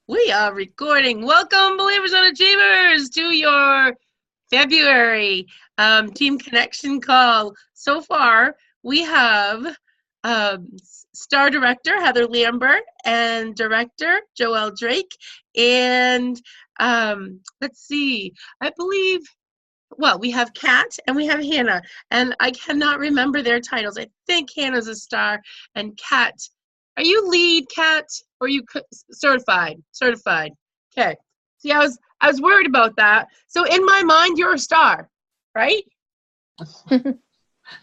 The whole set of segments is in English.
We are recording. Welcome, believers and achievers, to your February Team Connection call. So far, we have Star Director Heather Lambert and Director Joelle Drake. And let's see, I believe, well, we have Kat and we have Hannah. And I cannot remember their titles. I think Hannah's a star and Kat. Are you lead, Kat, or are you certified? Certified. Okay. See, I was worried about that. So in my mind, you're a star, right?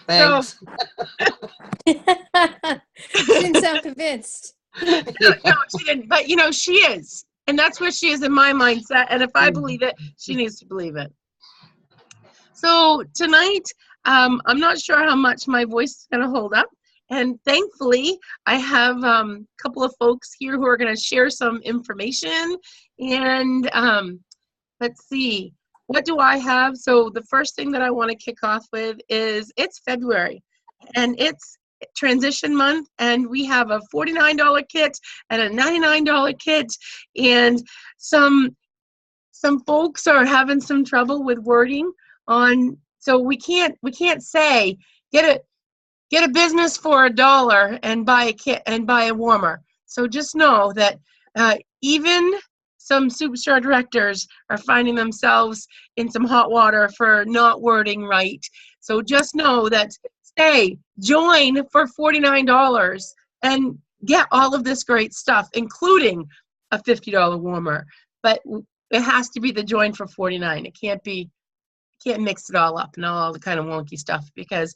Thanks. She didn't sound convinced. No, she didn't. But she is, and that's where she is in my mindset. And if I believe it, she needs to believe it. So tonight, I'm not sure how much my voice is going to hold up. And thankfully, I have a couple of folks here who are going to share some information. And let's see, what do I have? So the first thing that I want to kick off with is it's February, and it's transition month, and we have a $49 kit and a $99 kit, and some folks are having some trouble with wording on. So we can't say get a business for $1 and buy a kit and buy a warmer. So just know that even some superstar directors are finding themselves in some hot water for not wording right. So just know that, join for $49 and get all of this great stuff, including a $50 warmer. But it has to be the join for $49. It can't mix it all up and all the kind of wonky stuff, because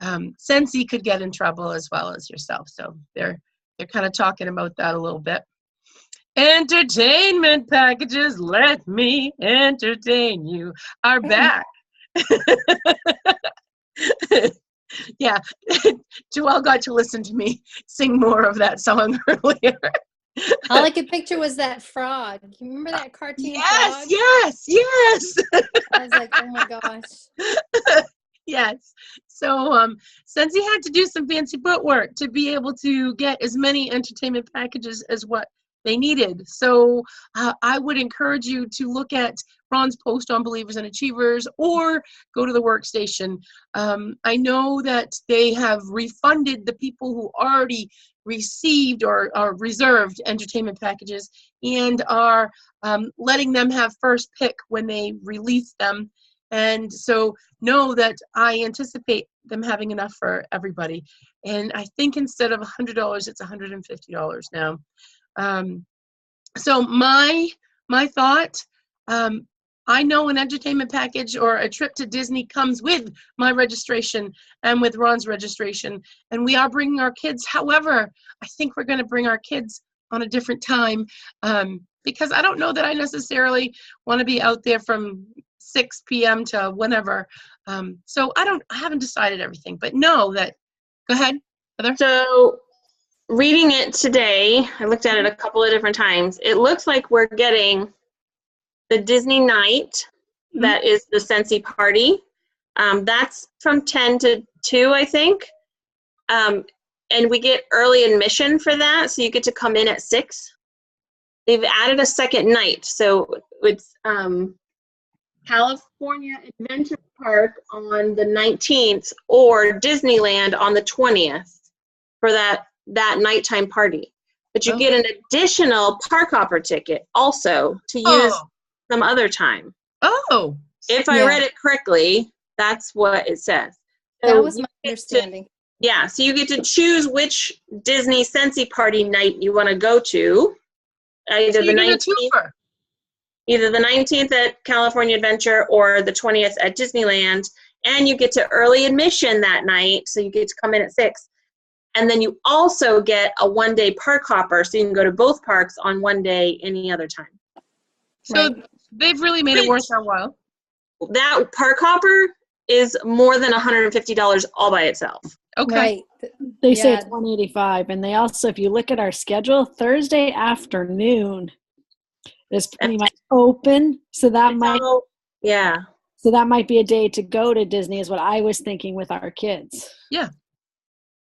Scentsy could get in trouble as well as yourself. So they're kind of talking about that a little bit. Entertainment packages, let me entertain you, are back. Yeah, Joelle got to listen to me sing more of that song earlier. All I could picture was that frog. You remember that cartoon frog? Yes. I was like, oh my gosh. Yes. So Scentsy had to do some fancy footwork to be able to get as many entertainment packages as what they needed. So I would encourage you to look at Ron's post on Believers and Achievers, or go to the workstation. I know that they have refunded the people who already received or reserved entertainment packages, and are letting them have first pick when they release them. And so know that I anticipate them having enough for everybody. And I think instead of $100, it's $150 now. So my thought, I know an entertainment package or a trip to Disney comes with my registration and with Ron's registration, and we are bringing our kids. However, I think we're going to bring our kids on a different time, because I don't know that I necessarily want to be out there from 6 p.m. to whenever. So I haven't decided everything, but know that. Go ahead, Heather. So reading it today, I looked at it a couple of different times. It looks like we're getting the Disney night, that is the Scentsy party. That's from 10 to 2, I think. And we get early admission for that, so you get to come in at 6. They've added a second night, so it's California Adventure Park on the 19th or Disneyland on the 20th for that nighttime party. But you get an additional park hopper ticket also to use some other time. Oh. If I read it correctly, that's what it says. So that was my understanding. So you get to choose which Disney Scentsy party night you want to go to. Either the 19th at California Adventure or the 20th at Disneyland, and you get to early admission that night, so you get to come in at 6. And then you also get a one-day park hopper, so you can go to both parks on one day any other time. So they've really made it worth our while. That park hopper is more than $150 all by itself. Okay. Right. They say it's $185, and they also, if you look at our schedule, Thursday afternoon is pretty much open. So that might be a day to go to Disney, is what I was thinking with our kids. Yeah.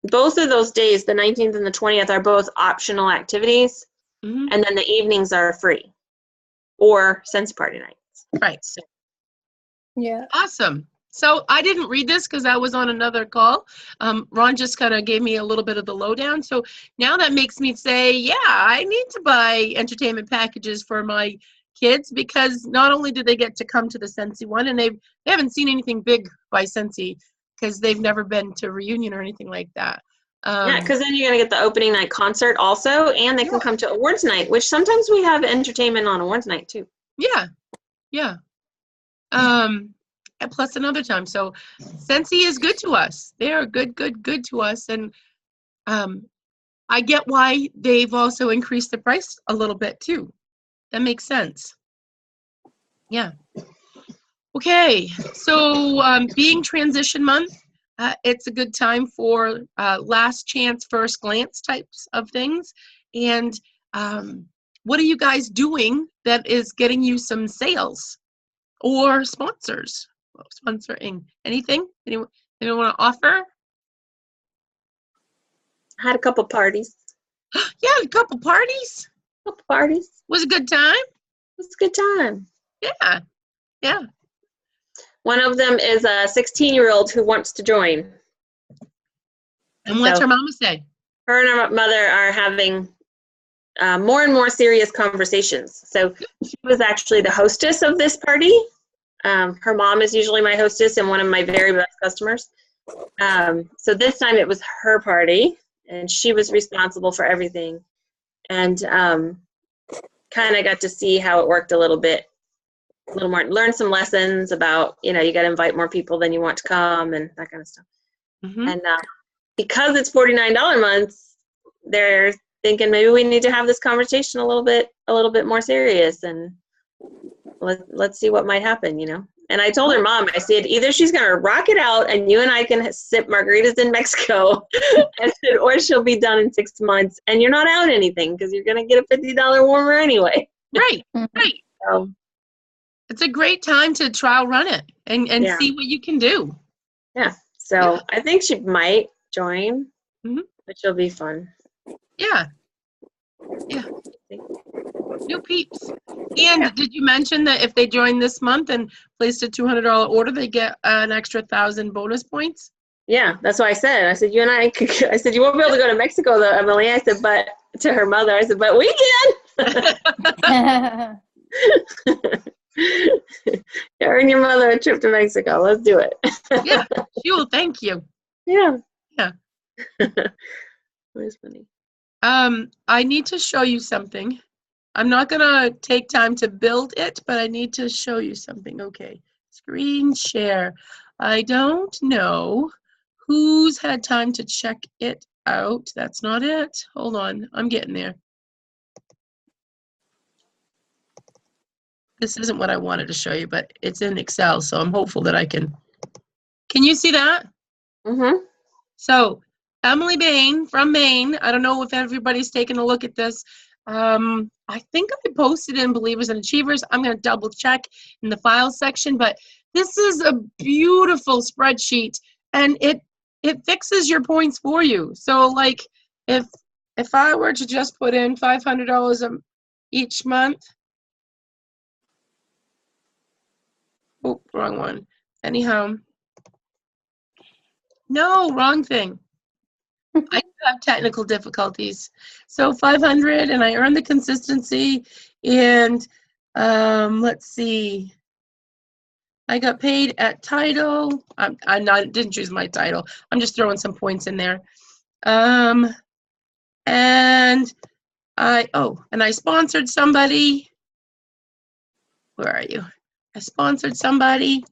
Both of those days, the 19th and the 20th, are both optional activities. Mhm. And then the evenings are free, or Sense Party nights. Right. So, Yeah. Awesome. So I didn't read this because I was on another call. Ron just kind of gave me a little bit of the lowdown. So now that makes me say, yeah, I need to buy entertainment packages for my kids, because not only do they get to come to the Scentsy one, and they haven't seen anything big by Scentsy because they've never been to Reunion or anything like that. yeah, because then you're going to get the opening night concert also, and they can come to awards night, which sometimes we have entertainment on awards night too. Yeah, yeah. And plus another time. So Scentsy is good to us. They are good to us. And I get why they've also increased the price a little bit too. That makes sense. Yeah. Okay. So being transition month, it's a good time for last chance, first glance types of things. And what are you guys doing that is getting you some sales or sponsors? Sponsoring anything? Anyone want to offer? I had a couple parties. Yeah, a couple parties. Was a good time. It was a good time. Yeah, yeah. One of them is a 16-year-old who wants to join. And what's her mama say? Her and her mother are having more and more serious conversations. So she was actually the hostess of this party. Her mom is usually my hostess and one of my very best customers. So this time it was her party, and she was responsible for everything. And kind of got to see how it worked a little more, learn some lessons about, you got to invite more people than you want to come and that kind of stuff. Mm-hmm. And because it's $49 months, they're thinking maybe we need to have this conversation a little bit more serious, and let's see what might happen, And I told her mom, I said, either she's going to rock it out and you and I can sip margaritas in Mexico, I said, or she'll be done in 6 months and you're not out anything because you're going to get a $50 warmer anyway. Right, right. So, it's a great time to trial run it and see what you can do. Yeah. So I think she might join, which will be fun. Yeah. Yeah. New peeps. And did you mention that if they join this month and placed a $200 order, they get an extra 1,000 bonus points? Yeah, that's what I said. I said, you and I said, you won't be able to go to Mexico though, Emily. I said, but to her mother, I said, but we can. Earn your mother a trip to Mexico. Let's do it. Yeah, she will thank you. Yeah. Yeah. It was funny. I need to show you something. I'm not gonna take time to build it, but I need to show you something. Okay, screen share. I don't know who's had time to check it out. That's not it. Hold on, I'm getting there. This isn't what I wanted to show you, but it's in Excel, so I'm hopeful that I can. Can you see that? Mm-hmm. So Emily Bain from Maine. I don't know if everybody's taken a look at this. I think I posted in Believers and Achievers. I'm going to double check in the file section, but this is a beautiful spreadsheet, and it fixes your points for you. So like if I were to just put in $500 each month. Oh, wrong one. Anyhow. No, wrong thing. I have technical difficulties. So 500, and I earned the consistency, and let's see. I got paid at title. Didn't choose my title. I'm just throwing some points in there. And I sponsored somebody. Where are you? I sponsored somebody.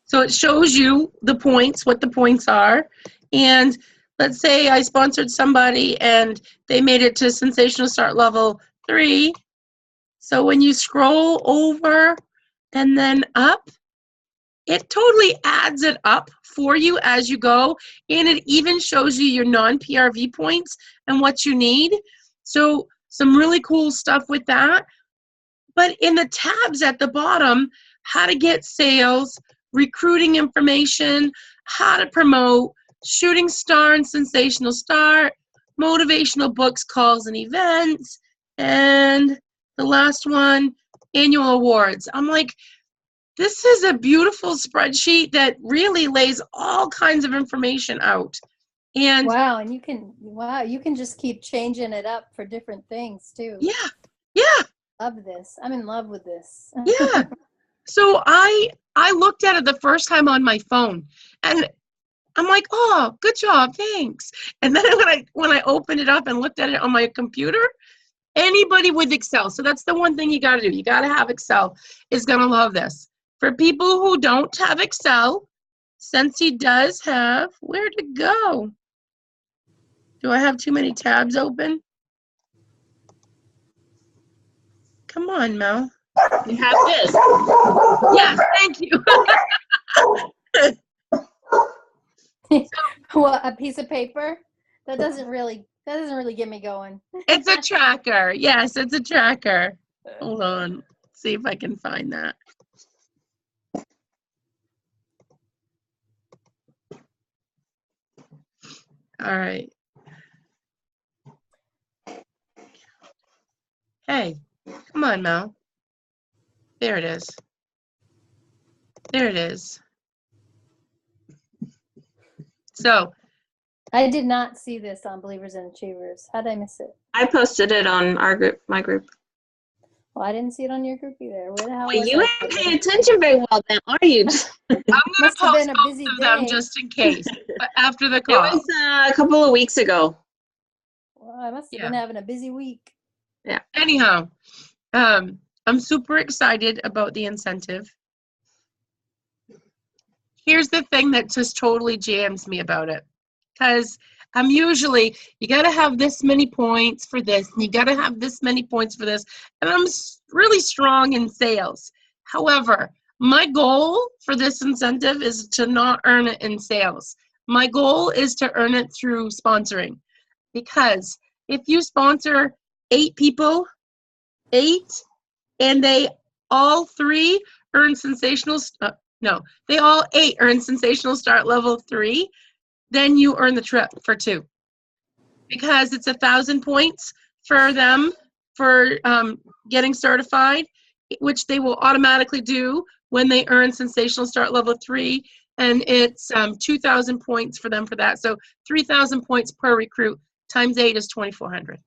So it shows you the points, what the points are. And let's say I sponsored somebody and they made it to Sensational Start level 3. So when you scroll over and then up, it totally adds it up for you as you go. And it even shows you your non-PRV points and what you need. So some really cool stuff with that. But in the tabs at the bottom, how to get sales, recruiting information, how to promote, shooting star and sensational start, motivational books, calls, and events. And the last one, annual awards. I'm like, this is a beautiful spreadsheet that really lays all kinds of information out. And wow, and you can just keep changing it up for different things too. yeah. Love this. I'm in love with this. Yeah. So I looked at it the first time on my phone, and I'm like, oh, good job, thanks. And then when I opened it up and looked at it on my computer, anybody with Excel, so that's the one thing you got to do. You got to have Excel, is going to love this. For people who don't have Excel, Scentsy does have, where to go? Do I have too many tabs open? Come on, Mel. You have this. Yes, thank you. What, a piece of paper? That doesn't really get me going. It's a tracker. Yes, it's a tracker. Hold on. See if I can find that. All right. Hey, come on, Mel. There it is. There it is. So, I did not see this on Believers and Achievers. How did I miss it? I posted it on our group, my group. Well, I didn't see it on your group either. Where the hell Well, was you I? ain't paying attention very well then, are you? I'm going to Must have post been a both busy of them day. just in case after the It call. was a couple of weeks ago. Well, I must have Yeah. been having a busy week. Anyhow, I'm super excited about the incentive. Here's the thing that just totally jams me about it. Because I'm usually, you got to have this many points for this, and you got to have this many points for this. And I'm really strong in sales. However, my goal for this incentive is to not earn it in sales. My goal is to earn it through sponsoring. Because if you sponsor 8 people, 8, and they all 3 earn sensational, they all 8 earn sensational start level 3, then you earn the trip for 2. Because it's 1,000 points for them for getting certified, which they will automatically do when they earn sensational start level 3, and it's 2,000 points for them for that. So 3,000 points per recruit times 8 is 2,400.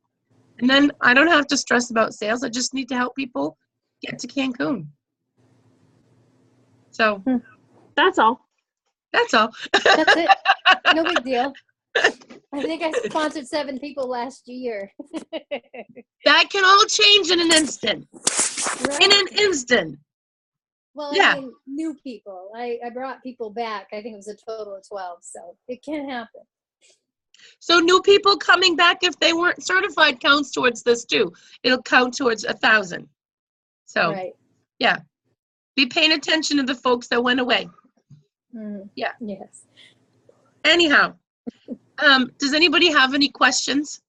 And then I don't have to stress about sales. I just need to help people get to Cancun. So That's all. that's all. That's it. No big deal. I think I sponsored 7 people last year. That can all change in an instant. Right? In an instant. Well, Yeah. I mean, new people. I brought people back. I think it was a total of 12, so it can happen. So new people coming back, if they weren't certified, counts towards this too. It'll count towards 1,000. So Right. be paying attention to the folks that went away. Yeah. Yes. Anyhow, does anybody have any questions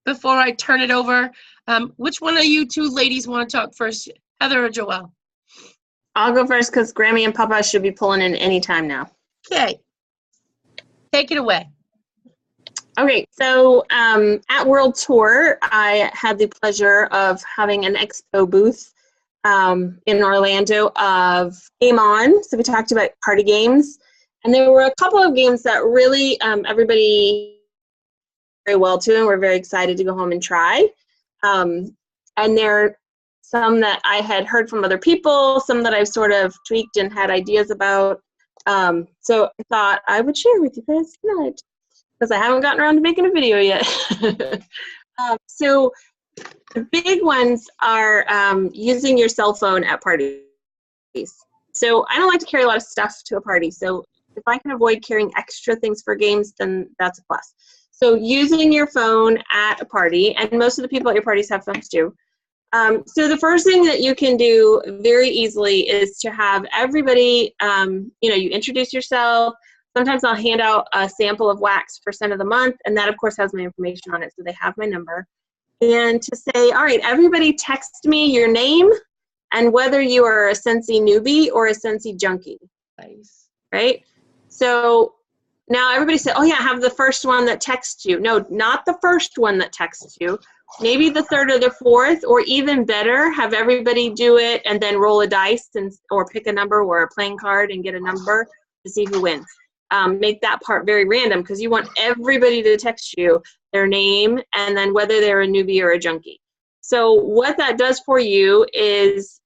before I turn it over? Which one of you 2 ladies want to talk first, Heather or Joelle? I'll go first because Grammy and Papa should be pulling in any time now. Okay. Take it away. Okay, so at World Tour, I had the pleasure of having an expo booth in Orlando of Game On. So we talked about party games. And there were a couple of games that really everybody very well to, and we're very excited to go home and try. And there are some that I had heard from other people, some that I've sort of tweaked and had ideas about. So I thought I would share with you guys tonight, because I haven't gotten around to making a video yet. So the big ones are using your cell phone at parties. So I don't like to carry a lot of stuff to a party. So if I can avoid carrying extra things for games, then that's a plus. So using your phone at a party, and most of the people at your parties have phones too. So the first thing that you can do very easily is to have everybody, you introduce yourself. Sometimes I'll hand out a sample of wax for Scent of the Month, and that, of course, has my information on it, so they have my number. And to say, all right, everybody text me your name and whether you are a Scentsy newbie or a Scentsy junkie. Nice. Right? So now everybody said, oh yeah, have the first one that texts you. No, not the first one that texts you. Maybe the third or the fourth, or even better, have everybody do it and then roll a dice or pick a number or a playing card and get a number to see who wins. Make that part very random because you want everybody to text you their name and then whether they're a newbie or a junkie. So what that does for you is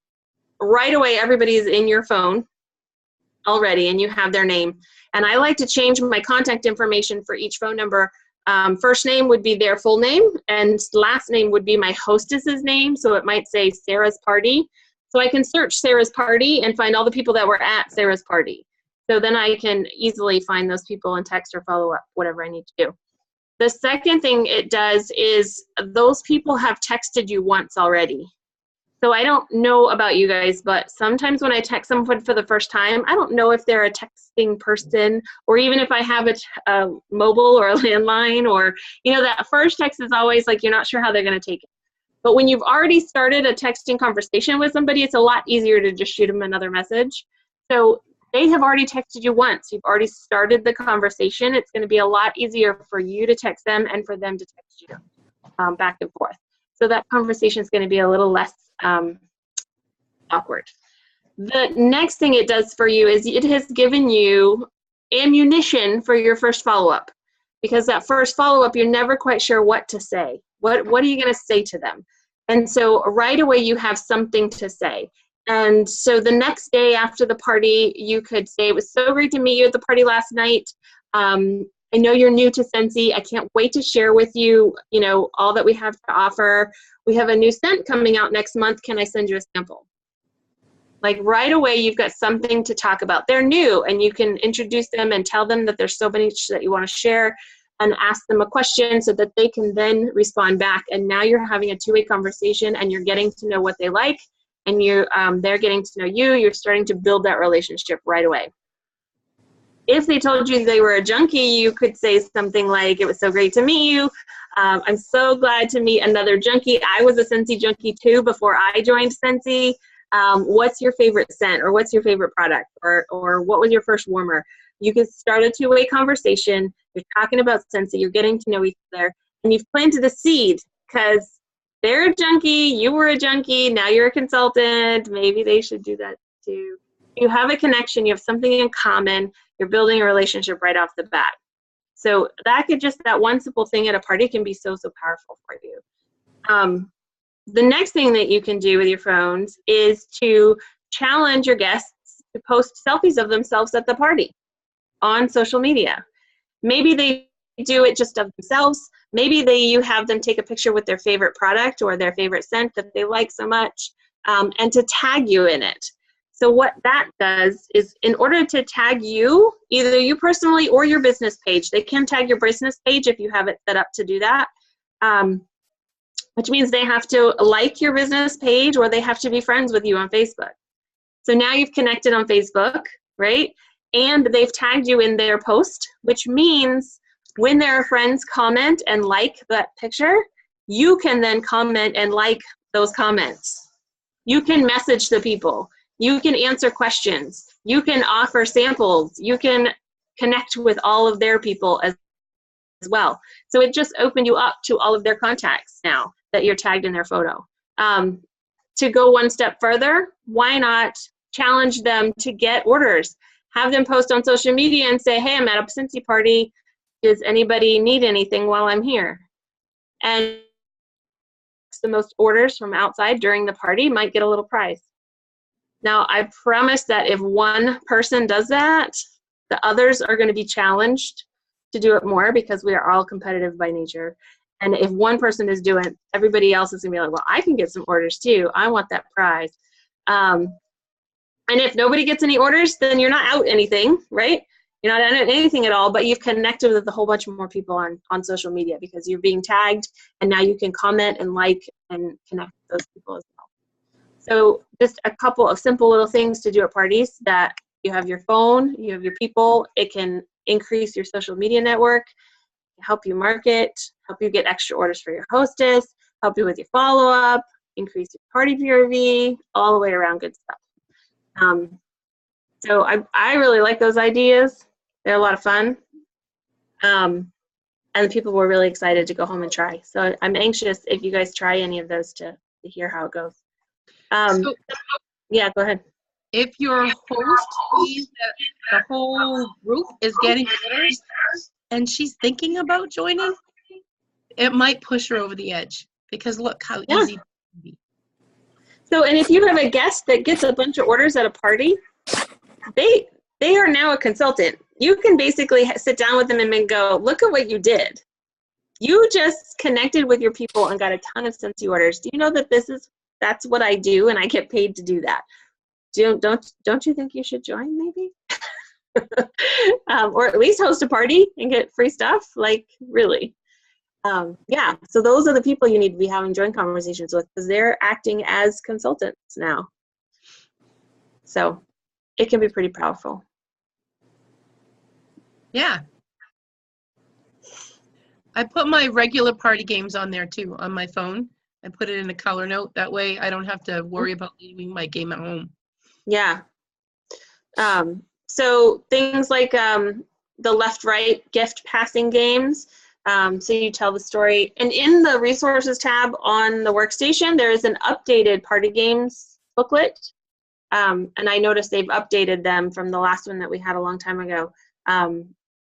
right away everybody's in your phone already and you have their name. And I like to change my contact information for each phone number. First name would be their full name, and last name would be my hostess's name. So it might say Sarah's Party. So I can search Sarah's Party and find all the people that were at Sarah's Party. So then I can easily find those people and text or follow up, whatever I need to do. The second thing it does is those people have texted you once already. So I don't know about you guys, but sometimes when I text someone for the first time, I don't know if they're a texting person, or even if I have a mobile or a landline, or, you know, that first text is always like, you're not sure how they're going to take it. But when you've already started a texting conversation with somebody, it's a lot easier to just shoot them another message. So they have already texted you once. You've already started the conversation. It's going to be a lot easier for you to text them and for them to text you back and forth. So that conversation is going to be a little less awkward. The next thing it does for you is it has given you ammunition for your first follow-up, because that first follow-up, you're never quite sure what to say. What are you going to say to them? And so right away you have something to say. And so the next day after the party, you could say, it was so great to meet you at the party last night. I know you're new to Scentsy. I can't wait to share with you, you know, all that we have to offer. We have a new scent coming out next month. Can I send you a sample? Like right away, you've got something to talk about. They're new, and you can introduce them and tell them that there's so much that you want to share, and ask them a question so that they can then respond back. And now you're having a two-way conversation, and you're getting to know what they like, and they're getting to know you. You're starting to build that relationship right away. If they told you they were a junkie, you could say something like, it was so great to meet you. I'm so glad to meet another junkie. I was a Scentsy junkie too before I joined Scentsy. What's your favorite scent, or what's your favorite product, or what was your first warmer? You can start a two-way conversation. You're talking about Scentsy. You're getting to know each other, and you've planted a seed because they're a junkie. You were a junkie. Now you're a consultant. Maybe they should do that too. You have a connection. You have something in common. You're building a relationship right off the bat. So that one simple thing at a party can be so, so powerful for you. The next thing that you can do with your phones is to challenge your guests to post selfies of themselves at the party on social media. Maybe they do it just of themselves. Maybe you have them take a picture with their favorite product or their favorite scent that they like so much, and to tag you in it. So what that does is, in order to tag you, either you personally or your business page, they can tag your business page if you have it set up to do that, which means they have to like your business page or they have to be friends with you on Facebook. So now you've connected on Facebook, right? And they've tagged you in their post, which means when their friends comment and like that picture, you can then comment and like those comments. You can message the people. You can answer questions. You can offer samples. You can connect with all of their people as well. So it just opened you up to all of their contacts now that you're tagged in their photo. To go one step further, why not challenge them to get orders? Have them post on social media and say, hey, I'm at a Scentsy party. Does anybody need anything while I'm here? And the most orders from outside during the party might get a little prize. Now, I promise that if one person does that, the others are going to be challenged to do it more, because we are all competitive by nature. And if one person is doing it, everybody else is going to be like, well, I can get some orders too. I want that prize. And if nobody gets any orders, then you're not out anything, right? You're not out anything at all, but you've connected with a whole bunch more people on social media because you're being tagged, and now you can comment and like and connect with those people as well. So just a couple of simple little things to do at parties: that you have your phone, you have your people. It can increase your social media network, help you market, help you get extra orders for your hostess, help you with your follow-up, increase your party PRV, all the way around good stuff. So I really like those ideas. They're a lot of fun. And the people were really excited to go home and try. So I'm anxious if you guys try any of those to hear how it goes. So Yeah, go ahead. if your host sees that the whole group is getting orders and she's thinking about joining, it might push her over the edge, because look how Yeah. easy it can be. So, and if you have a guest that gets a bunch of orders at a party, they are now a consultant. You can basically sit down with them and go, look at what you did. You just connected with your people and got a ton of Scentsy orders. Do you know that that's what I do, and I get paid to do that? Don't you think you should join, maybe? Or at least host a party and get free stuff? Like, really? Yeah, so those are the people you need to be having joint conversations with, because they're acting as consultants now. So it can be pretty powerful. Yeah. I put my regular party games on there too, on my phone. I put it in a color note. That way I don't have to worry about leaving my game at home. Yeah. So things like the left-right gift passing games. So you tell the story. And in the resources tab on the workstation, there is an updated party games booklet. And I noticed they've updated them from the last one that we had a long time ago.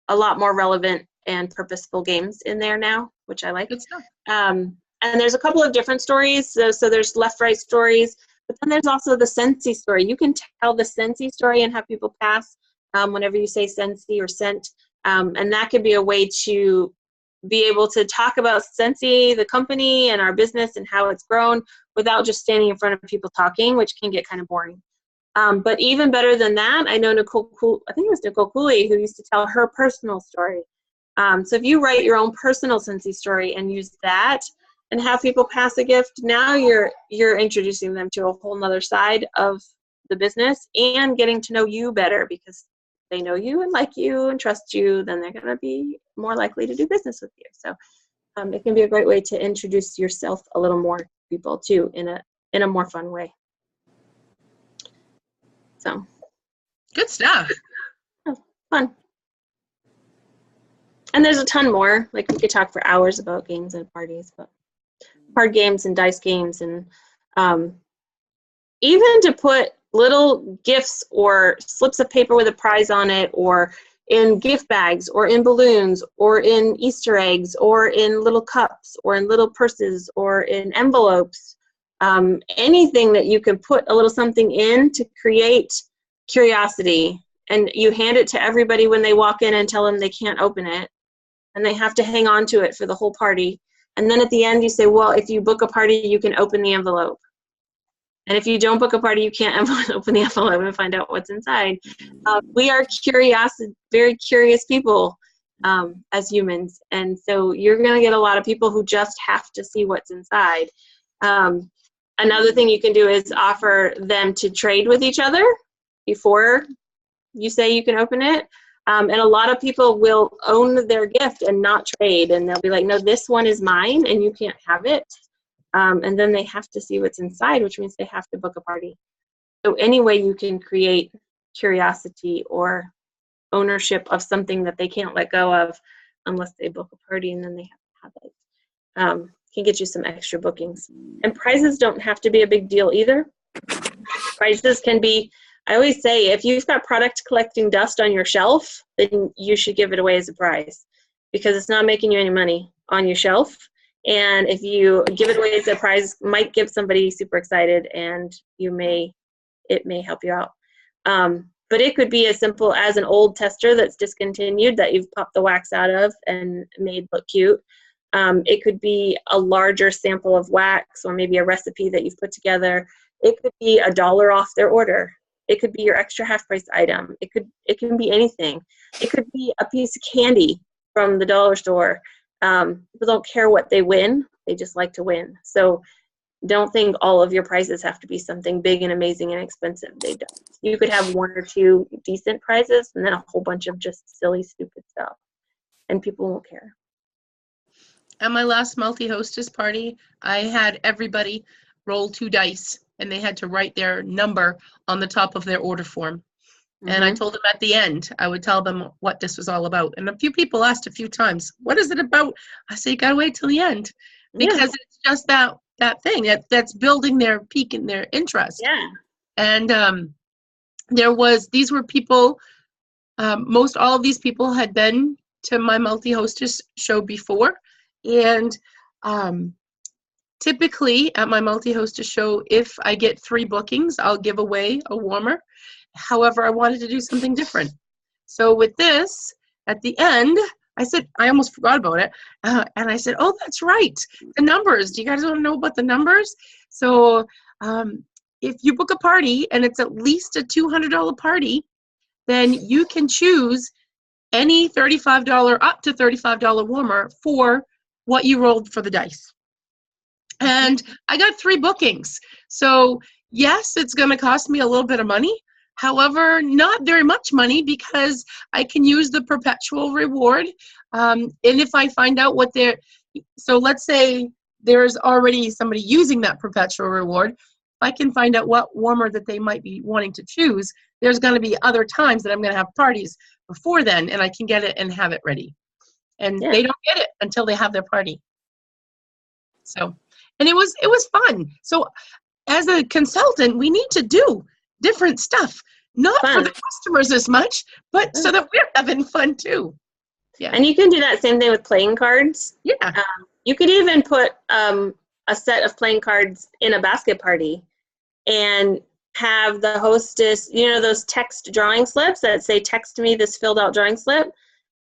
A lot more relevant and purposeful games in there now, which I like. Good stuff. And there's a couple of different stories. So there's left-right stories, but then there's also the Scentsy story. You can tell the Scentsy story and have people pass whenever you say Scentsy or scent. And that could be a way to be able to talk about Scentsy, the company, and our business and how it's grown without just standing in front of people talking, which can get kind of boring. But even better than that, I know I think it was Nicole Cooley who used to tell her personal story. So if you write your own personal Scentsy story and use that and have people pass a gift, now you're introducing them to a whole nother side of the business and getting to know you better, because they know you and like you and trust you, then they're going to be more likely to do business with you. So it can be a great way to introduce yourself a little more to people too, in a more fun way. So Good stuff. fun. And there's a ton more. Like, we could talk for hours about games and parties, but card games and dice games, and even to put little gifts or slips of paper with a prize on it, or in gift bags, or in balloons, or in Easter eggs, or in little cups, or in little purses, or in envelopes. Anything that you can put a little something in to create curiosity, and you hand it to everybody when they walk in and tell them they can't open it, and they have to hang on to it for the whole party. And then at the end you say, well, if you book a party, you can open the envelope. And if you don't book a party, you can't open the envelope and find out what's inside. We are very curious people as humans. And so you're going to get a lot of people who just have to see what's inside. Another thing you can do is offer them to trade with each other before you say you can open it. And a lot of people will own their gift and not trade. And they'll be like, no, this one is mine and you can't have it. And then they have to see what's inside, which means they have to book a party. So any way you can create curiosity or ownership of something that they can't let go of unless they book a party, and then they have to have it, can get you some extra bookings. And prizes don't have to be a big deal either. Prizes can be, I always say, if you've got product collecting dust on your shelf, then you should give it away as a prize, because it's not making you any money on your shelf. And if you give it away as a prize, might get somebody super excited, and it may help you out. But it could be as simple as an old tester that's discontinued that you've popped the wax out of and made look cute. It could be a larger sample of wax, or maybe a recipe that you've put together. It could be $1 off their order. It could be your extra half price item. It can be anything. It could be a piece of candy from the dollar store. People don't care what they win. They just like to win. So don't think all of your prizes have to be something big and amazing and expensive. They don't. You could have 1 or 2 decent prizes and then a whole bunch of just silly, stupid stuff. And people won't care. At my last multi-hostess party, I had everybody roll 2 dice, and they had to write their number on the top of their order form. And I Mhm. told them at the end, I would tell them what this was all about. And a few people asked a few times, what is it about? I say, you gotta wait till the end. Yeah. Because it's just that thing that's building their peak in their interest. Yeah. And these were people, most all of these people had been to my multi-hostess show before. And typically at my multi-hostess show, if I get 3 bookings, I'll give away a warmer. However, I wanted to do something different. So with this, at the end, I said, I almost forgot about it. And I said, oh, that's right. The numbers. Do you guys want to know about the numbers? So if you book a party and it's at least a $200 party, then you can choose any $35 up to $35 warmer for what you rolled for the dice. And I got 3 bookings. So yes, it's going to cost me a little bit of money. However, not very much money because I can use the perpetual reward. And if I find out what so let's say there's already somebody using that perpetual reward. If I can find out what warmer that they might be wanting to choose, there's going to be other times that I'm going to have parties before then, and I can get it and have it ready. And Yeah. they don't get it until they have their party. So, and it was fun. So as a consultant, we need to do different stuff, not for Fun. the customers as much, but so that we're having fun too. Yeah. And you can do that same thing with playing cards. Yeah. You could even put a set of playing cards in a basket party and have the hostess, those text drawing slips that say, text me this filled out drawing slip.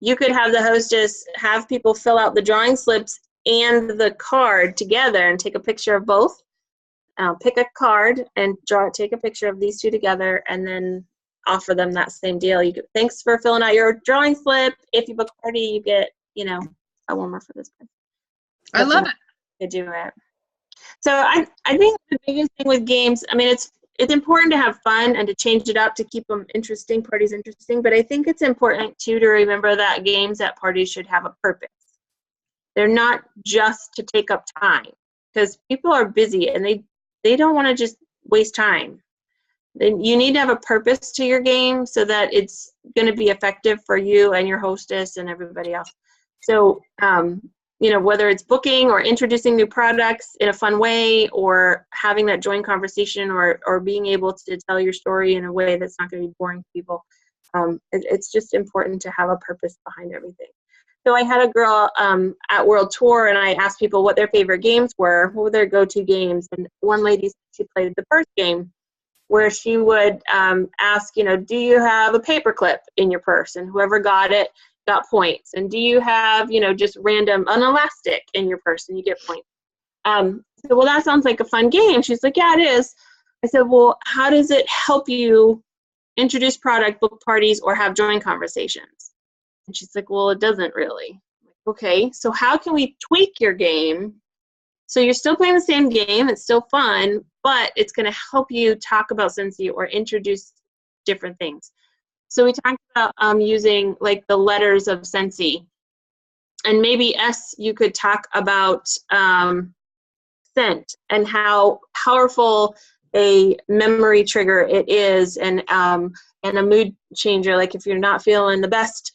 You could have the hostess have people fill out the drawing slips and the card together and take a picture of both. Pick a card and take a picture of these 2 together, and then offer them that same deal. Thanks for filling out your drawing slip. If you book a party, you get, a warmer for this person. I love it. To do it. So I think the biggest thing with games, I mean, it's important to have fun and to change it up to keep them interesting, parties interesting. But I think it's important too to remember that games at parties should have a purpose. They're not just to take up time, because people are busy and they don't want to just waste time. Then you need to have a purpose to your game so that it's going to be effective for you and your hostess and everybody else. So, whether it's booking or introducing new products in a fun way, or having that joint conversation, or being able to tell your story in a way that's not going to be boring to people, it's just important to have a purpose behind everything. So I had a girl at World Tour, and I asked people what their favorite games were, what were their go-to games, and one lady said she played the purse game, where she would ask, do you have a paperclip in your purse? And whoever got it got points. And do you have, just random, an elastic in your purse, and you get points. So, well, that sounds like a fun game. She's like, yeah, it is. I said, well, how does it help you introduce product, book parties, or have joint conversations? And she's like, well, it doesn't really. I'm like, okay, so how can we tweak your game so you're still playing the same game, it's still fun, but it's going to help you talk about Scentsy or introduce different things. So we talked about using like the letters of Scentsy, and maybe you could talk about scent and how powerful a memory trigger it is, and a mood changer. Like if you're not feeling the best,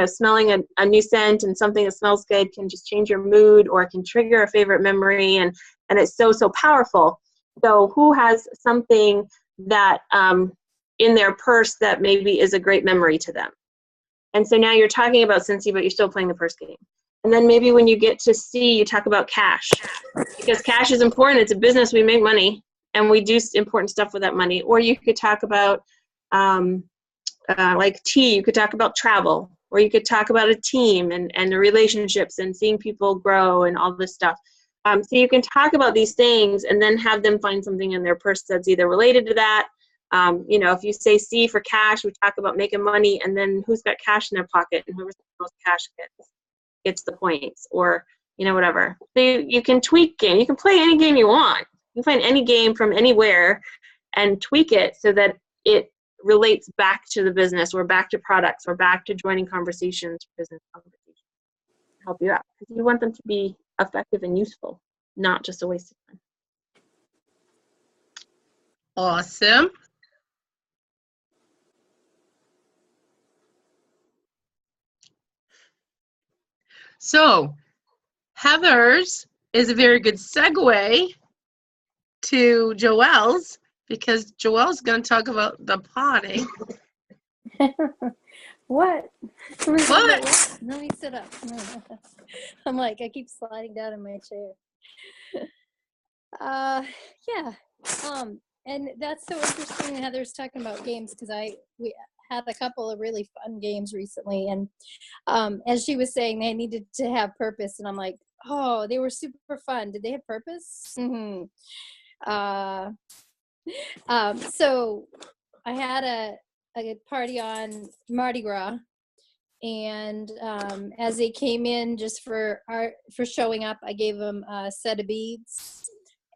smelling a new scent and something that smells good can just change your mood, or it can trigger a favorite memory, and it's so powerful. So who has something that in their purse that maybe is a great memory to them? And so now you're talking about Scentsy, but you're still playing the purse game. And then maybe when you get to C, you talk about cash, because cash is important. It's a business. We make money, and we do important stuff with that money. Or you could talk about like T, you could talk about travel, or you could talk about a team and the relationships and seeing people grow and all this stuff. So you can talk about these things and then have them find something in their purse that's either related to that. If you say C for cash, we talk about making money, and then who's got cash in their pocket, and whoever's the most cash gets the points, or whatever. So you can tweak game. You can play any game you want. You can find any game from anywhere and tweak it so that it relates back to the business, or back to products, or back to joining conversations, business conversations. Help you out, because you want them to be effective and useful, not just a waste of time. Awesome. So Heather's is a very good segue to Joelle's, because Joelle's going to talk about the potting. What? What? Let me sit up. I'm like, I keep sliding down in my chair. Yeah. And that's so interesting. Heather's talking about games, because we had a couple of really fun games recently, and as she was saying, they needed to have purpose, and I'm like, oh, they were super fun. Did they have purpose? Mm-hmm. So I had a party on Mardi Gras, and as they came in just for showing up, I gave them a set of beads,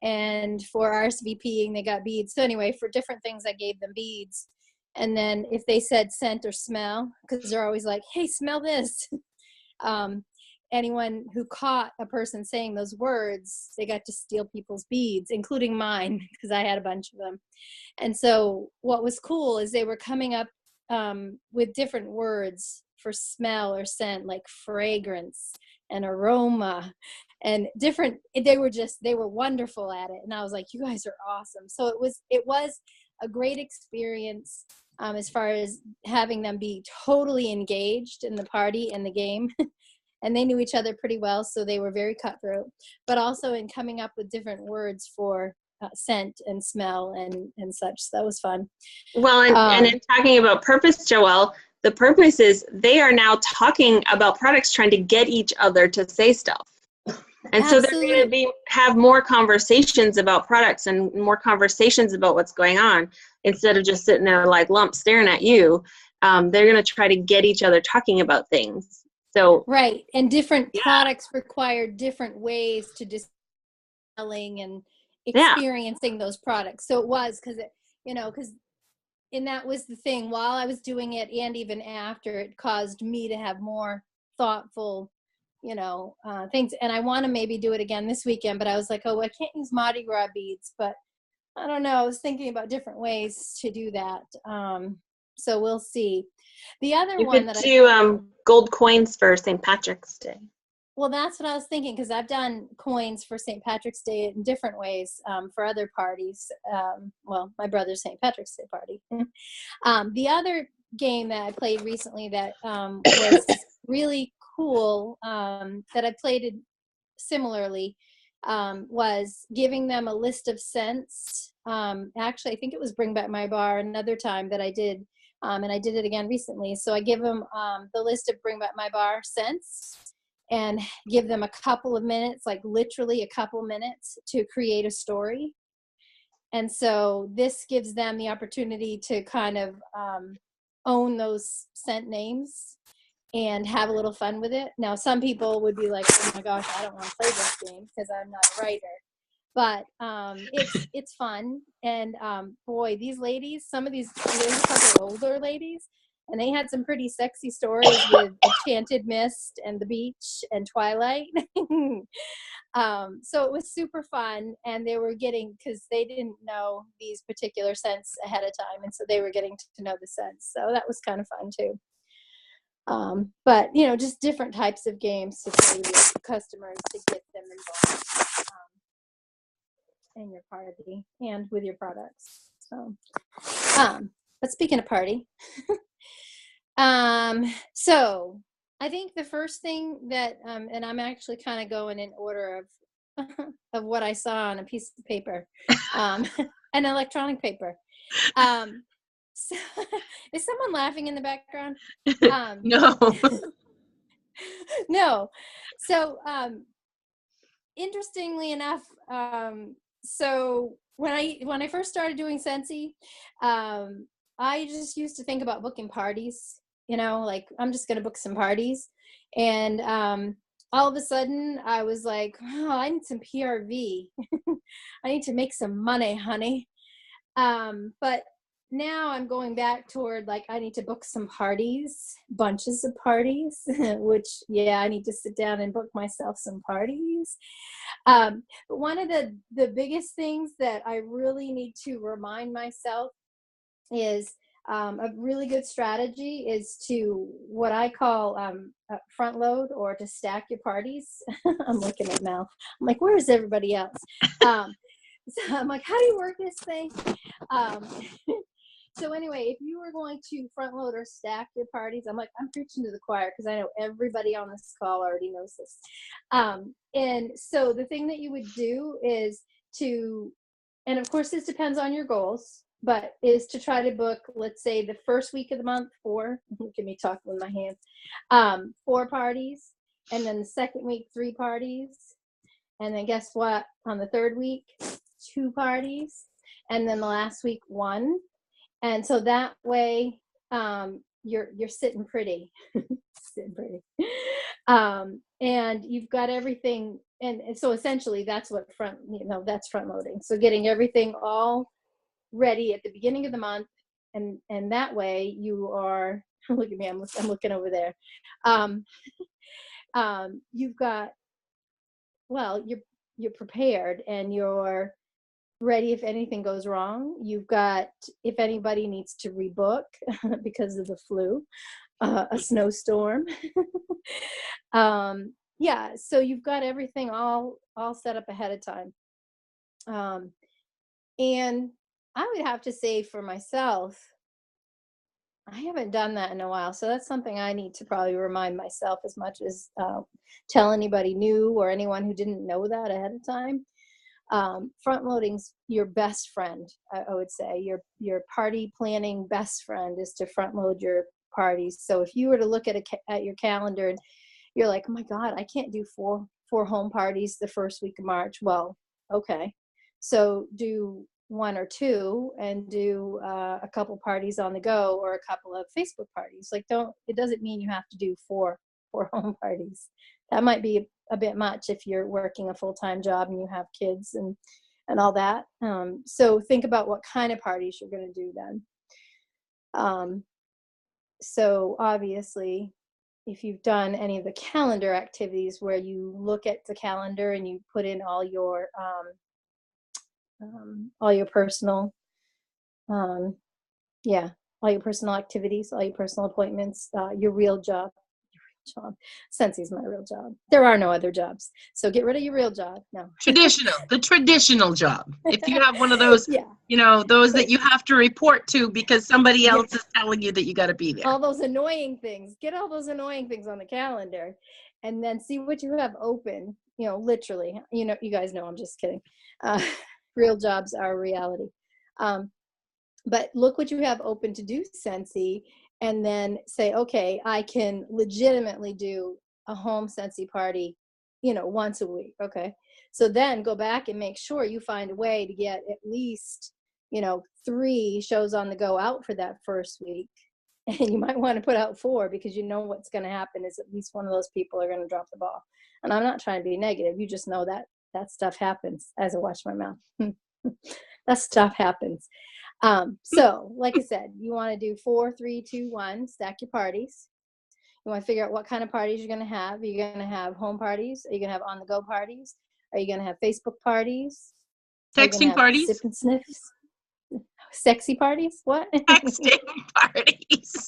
and for RSVPing they got beads. So anyway, for different things I gave them beads, and then if they said scent or smell, because they're always like, hey, smell this. Anyone who caught a person saying those words, they got to steal people's beads, including mine, because I had a bunch of them. And so what was cool is they were coming up with different words for smell or scent, like fragrance and aroma and different. They were wonderful at it. And I was like, you guys are awesome. So it was a great experience as far as having them be totally engaged in the party and the game. And they knew each other pretty well, so they were very cutthroat, but also in coming up with different words for scent and smell and such. So that was fun. Well, and in talking about purpose, Joelle, the purpose is they are now talking about products, trying to get each other to say stuff. And Absolutely. so they're going to have more conversations about products and more conversations about what's going on, instead of just sitting there like lumps staring at you. They're going to try to get each other talking about things. So right, and different products require different ways to selling and experiencing those products. So it was and that was the thing. While I was doing it, and even after, it caused me to have more thoughtful, things. And I want to maybe do it again this weekend, but I was like, oh, I can't use Mardi Gras beads, but I don't know. I was thinking about different ways to do that. So we'll see. The other one that you could do gold coins for St. Patrick's Day. Well, that's what I was thinking, because I've done coins for St. Patrick's Day in different ways for other parties. Well, my brother's St. Patrick's Day party. The other game that I played recently that was really cool, that I played it similarly, was giving them a list of scents. Actually, I think it was Bring Back My Bar another time that I did, and I did it again recently. So I give them the list of Bring Back My Bar scents, and give them a couple of minutes, like literally a couple minutes, to create a story. And so this gives them the opportunity to kind of own those scent names and have a little fun with it. Now, some people would be like, oh my gosh, I don't want to play this game because I'm not a writer. But it's fun. And boy, these ladies, there's a couple older ladies, and they had some pretty sexy stories with Enchanted Mist and the beach and Twilight. So it was super fun, and they were because they didn't know these particular scents ahead of time, and so they were getting to know the scents. So that was kind of fun too. But just different types of games to play with customers to get them involved in your party and with your products. So, but speaking of party, so I think the first thing that, and I'm actually kind of going in order of of what I saw on a piece of paper, an electronic paper. So, is someone laughing in the background? No. No. So, interestingly enough, so when I first started doing Scentsy, I just used to think about booking parties, like I'm just going to book some parties. And all of a sudden I was like, oh, I need some PRV. I need to make some money, honey. But now I'm going back toward, like, I need to book some parties, bunches of parties, which, I need to sit down and book myself some parties. But one of the biggest things that I really need to remind myself is A really good strategy is to what I call front load, or to stack your parties. I'm looking at Mel. I'm like, where is everybody else? So I'm like, how do you work this thing? So anyway, if you were going to front load or stack your parties, I'm preaching to the choir because I know everybody on this call already knows this. And so the thing that you would do is to, and of course this depends on your goals, but is to try to book, let's say the first week of the month, look at me talking with my hands, 4 parties, and then the second week, 3 parties. And then guess what? On the third week, 2 parties, and then the last week, 1. And so that way, you're sitting pretty, and you've got everything. And so essentially, that's what that's front loading. So getting everything all ready at the beginning of the month, and that way you are. Look at me, I'm looking over there. You've got, well, you're prepared, and you're ready if anything goes wrong. You've got, if anybody needs to rebook because of the flu, a snowstorm. Yeah, so you've got everything all set up ahead of time. And I would have to say for myself, I haven't done that in a while, so that's something I need to probably remind myself, as much as tell anybody new or anyone who didn't know that ahead of time. Front loading's your best friend. I would say your party planning best friend is to front load your parties. So if you were to look at your calendar and you're like, oh my God, I can't do four home parties the first week of March. Well, okay, so do 1 or 2, and do a couple parties on the go, or a couple of Facebook parties. Like, it doesn't mean you have to do 4 home parties. That might be a bit much if you're working a full-time job and you have kids and all that. So think about what kind of parties you're going to do then. So obviously, if you've done any of the calendar activities where you look at the calendar and you put in all your personal, all your personal activities, all your personal appointments, your real job. Scentsy my real job. There are no other jobs. So get rid of your real job. No. The traditional job. If you have one of those, those that you have to report to because somebody else is telling you that you got to be there. All those annoying things. Get all those annoying things on the calendar, and then see what you have open. Literally. You guys know I'm just kidding. Real jobs are reality. But look what you have open to do, Scentsy. And then say, okay, I can legitimately do a home Scentsy party, once a week. Okay. So then go back and make sure you find a way to get at least, 3 shows on the go out for that first week. And you might want to put out 4, because what's going to happen is at least one of those people are going to drop the ball. And I'm not trying to be negative. You just know that stuff happens. As I wash my mouth. That stuff happens. So like I said, you want to do 4, 3, 2, 1, stack your parties. You want to figure out what kind of parties you're going to have. Are you going to have home parties? Are you going to have on the go parties? Are you going to have Facebook parties? Texting parties? Sip and sniffs? Sexy parties? What? Texting parties.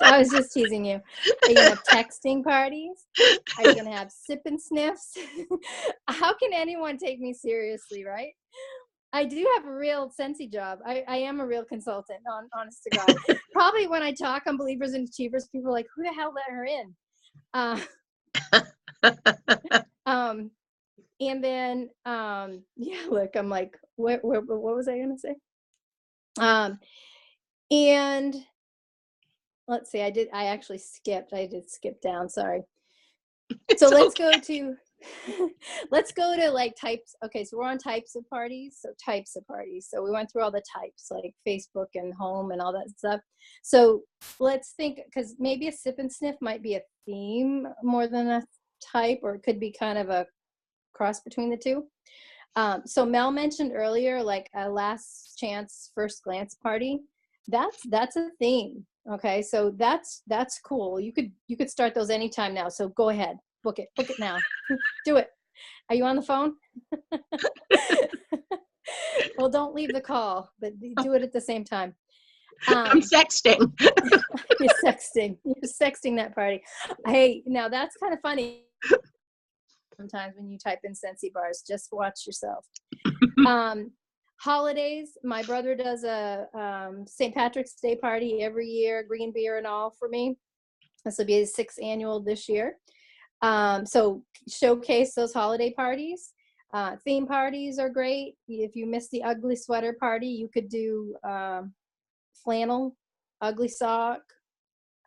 I was just teasing you. Are you going to have texting parties? Are you going to have sip and sniffs? How can anyone take me seriously, right? I do have a real Scentsy job. I am a real consultant, honest to God. Probably when I talk on Believers and Achievers, people are like, who the hell let her in? And then, look, I'm like, what was I going to say? And let's see, I did skip down. Sorry. So let's go to like types. Okay, so we're on types of parties. So we went through all the types, like Facebook and home and all that stuff. So let's think, because maybe a sip and sniff might be a theme more than a type, or it could be kind of a cross between the two. So Mel mentioned earlier, like a last chance first glance party. That's a theme. Okay, so that's cool. You could start those anytime now. So go ahead. Book it now. Do it. Are you on the phone? Well, don't leave the call, but do it at the same time. I'm sexting. You're sexting. You're sexting that party. Hey, now that's kind of funny. Sometimes when you type in Scentsy bars, just watch yourself. Holidays. My brother does a St. Patrick's Day party every year, green beer and all for me. This will be his 6th annual this year. So showcase those holiday parties. Theme parties are great. If you miss the ugly sweater party, you could do flannel, ugly sock.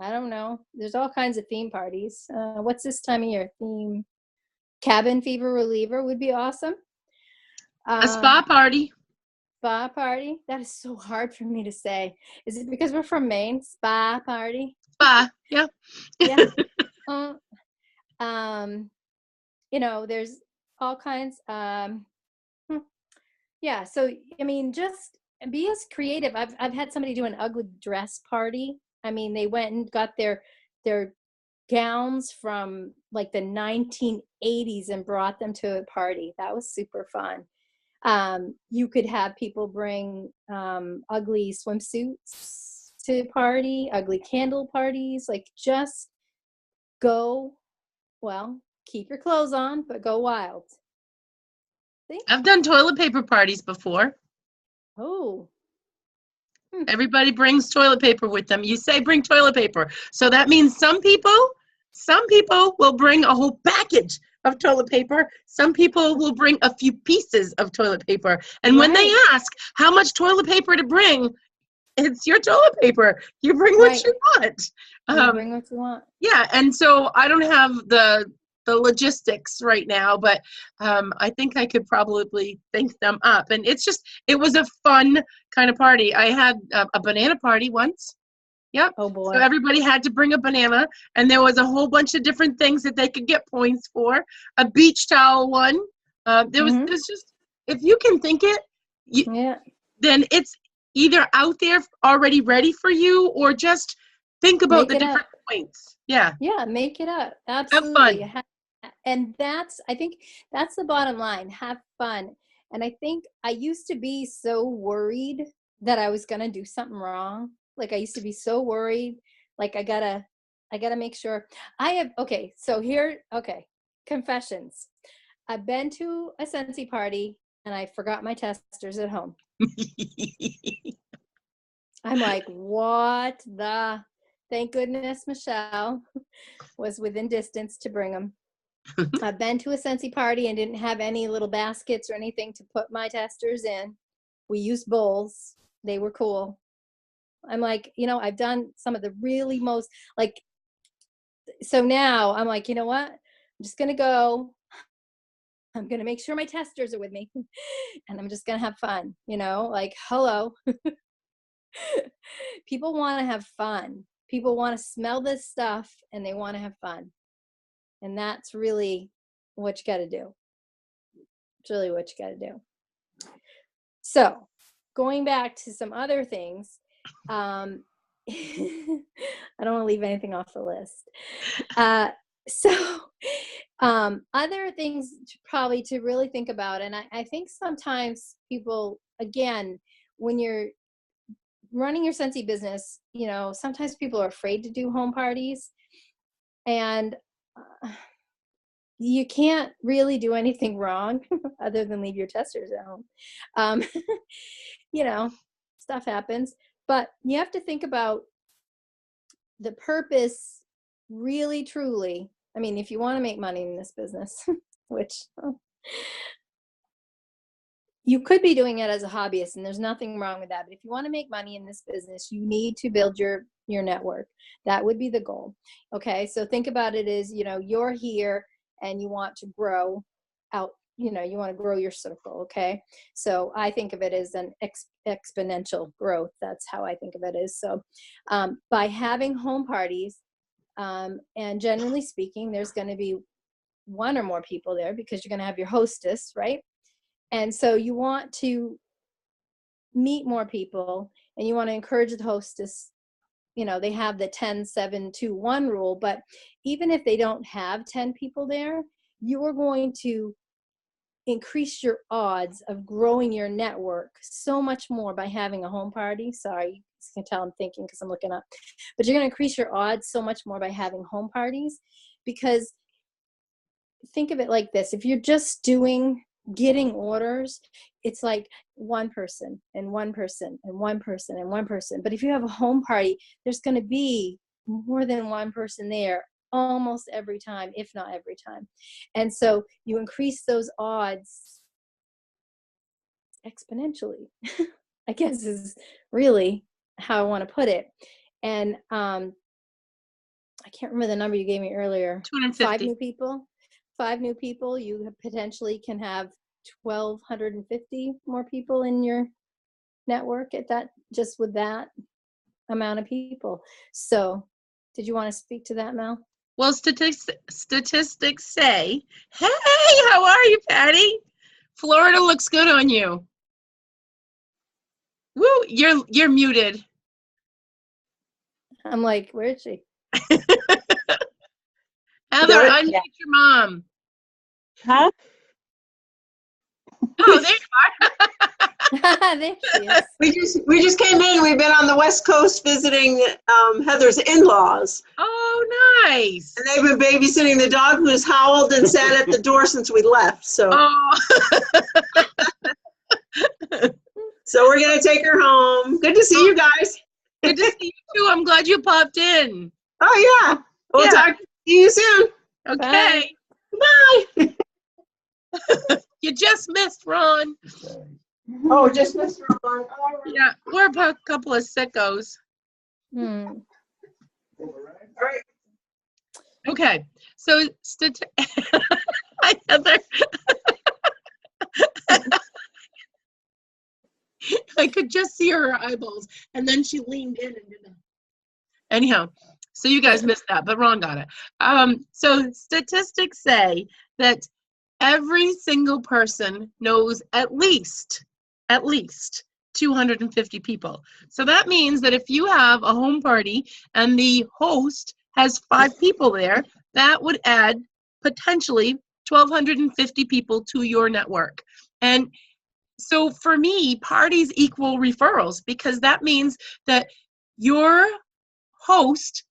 I don't know. There's all kinds of theme parties. What's this time of year? Theme cabin fever reliever would be awesome. A spa party. Spa party. That is so hard for me to say. Is it because we're from Maine? Spa party. Spa. Yeah. Yeah. There's all kinds. Yeah. So I mean, just be as creative. I've had somebody do an ugly dress party. I mean, they went and got their gowns from like the 1980s and brought them to a party. That was super fun. You could have people bring ugly swimsuits to party, ugly candle parties, like just go, well, keep your clothes on, but go wild. See? I've done toilet paper parties before. Oh. Everybody brings toilet paper with them. You say bring toilet paper. So that means some people will bring a whole package of toilet paper. Some people will bring a few pieces of toilet paper. And when they ask how much toilet paper to bring, it's your toilet paper. You bring what you want. You bring what you want. Yeah, and so I don't have the logistics right now, but I think I could probably think them up. And it was a fun kind of party. I had a banana party once. Yep. Oh boy. So everybody had to bring a banana, and there was a whole bunch of different things that they could get points for. A beach towel one. There's just, if you can think it, then it's either out there already ready for you, or just think about the different points. Yeah. Yeah, make it up. Absolutely. Have fun. And I think that's the bottom line. Have fun. And I think I used to be so worried that I was going to do something wrong. Like I used to be so worried. Like I gotta make sure confessions. I've been to a Scentsy party and I forgot my testers at home. I'm like, what the? Thank goodness Michelle was within distance to bring them. I've been to a Scentsy party and didn't have any little baskets or anything to put my testers in. We used bowls. They were cool. I'm like, I've done some of the really most, like, so now I'm like, you know what? I'm just going to go. I'm going to make sure my testers are with me and I'm just going to have fun, like, hello. People want to have fun. People want to smell this stuff and they want to have fun. And that's really what you got to do. It's really what you got to do. So going back to some other things, I don't want to leave anything off the list. Other things probably to really think about. And I think sometimes people, again, when you're running your Scentsy business, sometimes people are afraid to do home parties, and you can't really do anything wrong other than leave your testers at home. Stuff happens, but you have to think about the purpose really, truly. I mean, if you want to make money in this business, which you could be doing it as a hobbyist, and there's nothing wrong with that. But if you want to make money in this business, you need to build your network. That would be the goal. Okay. So think about it as, you're here and you want to grow out, you want to grow your circle. Okay. So I think of it as an exponential growth. That's how I think of it is. So by having home parties, and generally speaking, there's going to be one or more people there because you're going to have your hostess, right? And so you want to meet more people and you want to encourage the hostess. They have the 10-7-2-1 rule, but even if they don't have 10 people there, you are going to increase your odds of growing your network so much more by having a home party. Sorry, can tell I'm thinking because I'm looking up. But you're going to increase your odds so much more by having home parties, because think of it like this. If you're just getting orders, it's like one person and one person and one person and one person. But if you have a home party, there's going to be more than one person there almost every time, if not every time. And so you increase those odds exponentially, I guess is really how I want to put it. And I can't remember the number you gave me earlier. 250. 5 new people, you potentially can have 1,250 more people in your network at that, just with that amount of people. So did you want to speak to that, Mel? Well, statistics say, hey, how are you, Patty? Florida looks good on you. Woo, you're muted. I'm like, where is she? Heather, unmute your mom. Huh? Oh, there you are. There she is. We just came in. We've been on the West Coast visiting Heather's in-laws, Oh, nice. and they've been babysitting the dog who's howled and sat at the door since we left. So, Oh. so we're gonna take her home. Good to see you guys. Good to see you too. I'm glad you popped in. Oh yeah. We'll Yeah. see you soon. Okay. Bye. You just missed Ron. Oh, just Mr. Long. Yeah, we're a couple of sickos. Hmm. All right. Okay, so hi, Heather. I could just see her eyeballs, and then she leaned in and did that. Anyhow, so you guys missed that, but Ron got it. So statistics say that every single person knows at least 250 people. So that means that if you have a home party and the host has 5 people there, that would add potentially 1,250 people to your network. And so for me, parties equal referrals, because that means that your host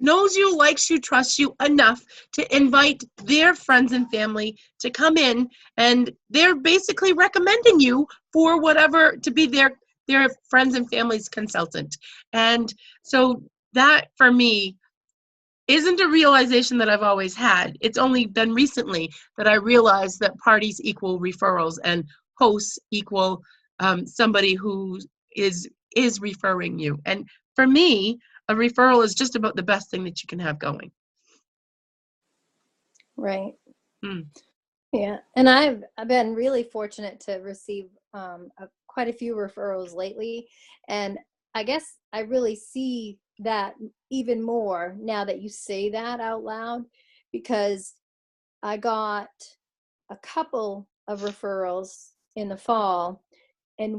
knows you, likes you, trusts you enough to invite their friends and family to come in, and they're basically recommending you for whatever, to be their friends and family's consultant. And so that, for me, isn't a realization that I've always had. It's only been recently that I realized that parties equal referrals and hosts equal somebody who is referring you. And for me, a referral is just about the best thing that you can have going. Right. Mm. Yeah, and I've been really fortunate to receive quite a few referrals lately, and I guess I really see that even more now that you say that out loud, because I got a couple of referrals in the fall, and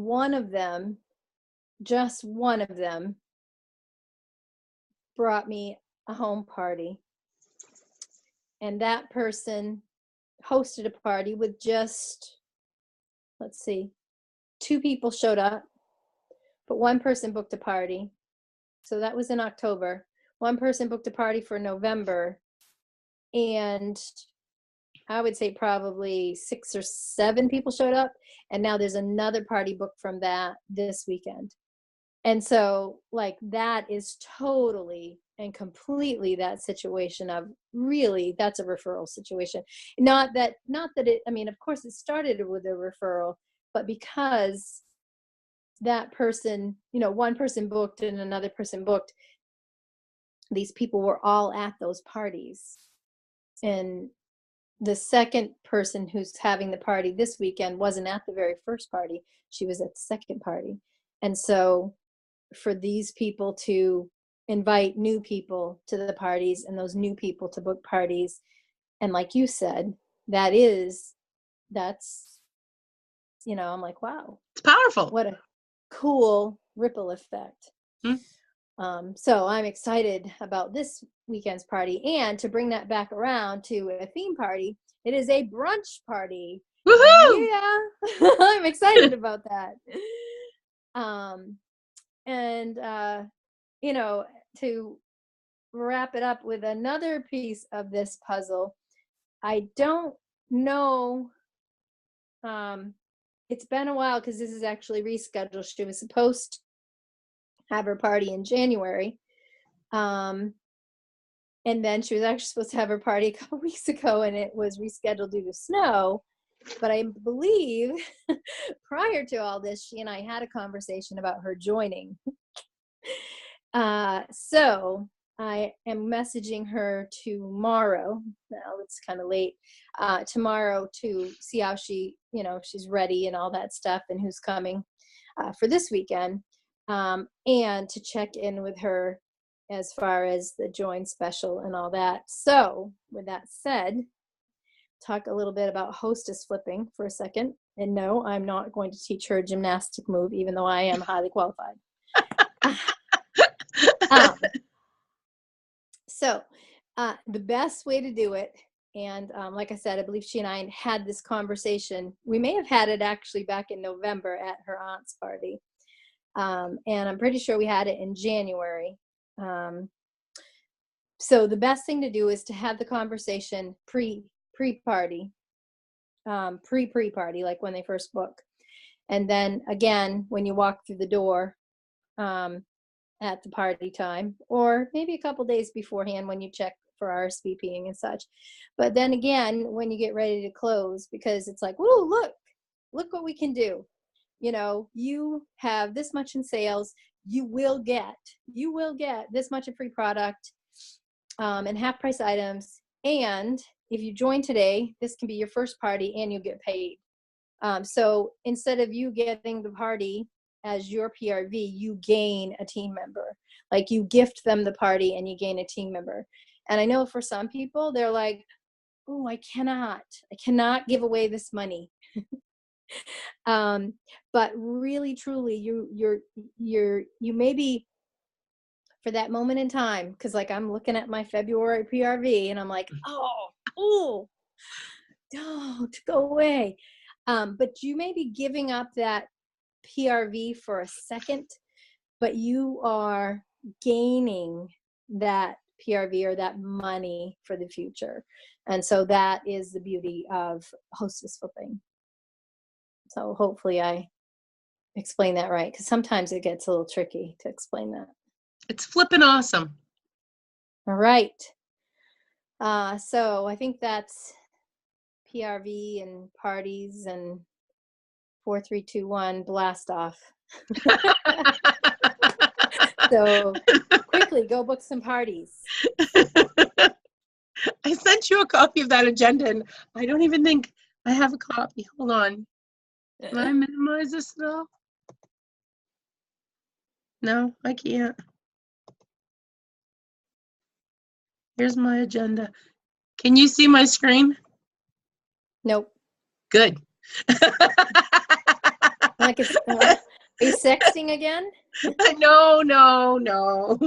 just one of them, brought me a home party, and that person hosted a party with just, let's see, 2 people showed up, but one person booked a party. So that was in October. One person booked a party for November, and I would say probably 6 or 7 people showed up, and now there's another party booked from that this weekend. And so, like, that is totally and completely that situation of, really, that's a referral situation. Not that it, I mean, of course it started with a referral, but because that person, one person booked and another person booked, these people were all at those parties. And the second person who's having the party this weekend wasn't at the very first party. She was at the second party. And so for these people to invite new people to the parties and those new people to book parties, and like you said, that's, I'm like, wow. It's powerful. What a cool ripple effect. Hmm. So I'm excited about this weekend's party, and to bring that back around to a theme party, it is a brunch party. Woohoo! Yeah, I'm excited about that. And to wrap it up with another piece of this puzzle, I don't know. It's been a while because this is actually rescheduled. She was supposed to have her party in January. And then she was actually supposed to have her party a couple weeks ago, and it was rescheduled due to snow. But I believe prior to all this, she and I had a conversation about her joining. So I am messaging her tomorrow. Now it's kind of late. Tomorrow to see how she, she's ready and all that stuff, and who's coming for this weekend, and to check in with her as far as the join special and all that. So with that said, talk a little bit about hostess flipping for a second. And no, I'm not going to teach her a gymnastic move, even though I am highly qualified. So the best way to do it, and like I said, I believe she and I had this conversation. We may have had it actually back in November at her aunt's party. And I'm pretty sure we had it in January. So the best thing to do is to have the conversation pre-party, pre-party, like when they first book. And then again, when you walk through the door at the party time, or maybe a couple days beforehand when you check for RSVPing and such. But then again, when you get ready to close, because it's like, whoa, look what we can do. You have this much in sales, you will get this much in free product, and half price items. And if you join today, this can be your first party and you'll get paid. So instead of you getting the party as your PRV, you gain a team member. Like, you gift them the party and you gain a team member. And I know for some people, they're like, oh, I cannot give away this money. But really, truly, you maybe for that moment in time, because like I'm looking at my February PRV and I'm like, oh, don't go away. But you may be giving up that PRV for a second, but you are gaining that PRV or that money for the future. And so that is the beauty of hostess flipping. So hopefully I explain that right, because sometimes it gets a little tricky to explain that. It's flipping awesome. All right. So I think that's PRV and parties and 4, 3, 2, 1 blast off. So quickly go book some parties. I sent you a copy of that agenda, and I don't even think I have a copy. Hold on. Can I minimize this though? No, I can't. Here's my agenda. Can you see my screen? Nope. Good. Like it's, are you sexting again? No.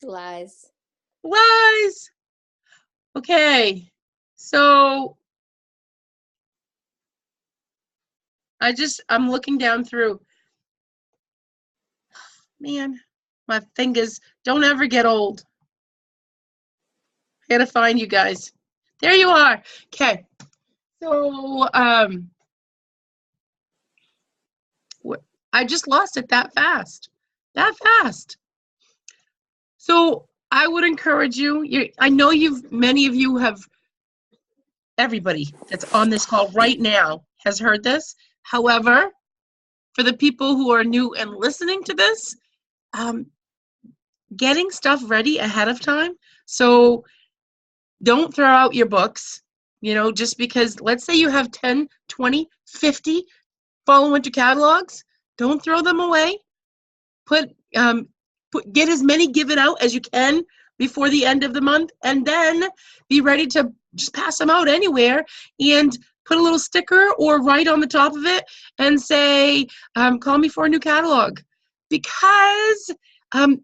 Lies. Okay. So I'm looking down through. Man, my fingers don't ever get old. I gotta find you guys. There you are. Okay. So I just lost it that fast. So I would encourage you. I know many of you have. Everybody that's on this call right now has heard this. However, for the people who are new and listening to this, getting stuff ready ahead of time. So don't throw out your books, just because, let's say you have 10, 20, 50 fall and winter catalogs. Don't throw them away. Get as many given out as you can before the end of the month, and then be ready to just pass them out anywhere and put a little sticker or write on the top of it and say, call me for a new catalog, because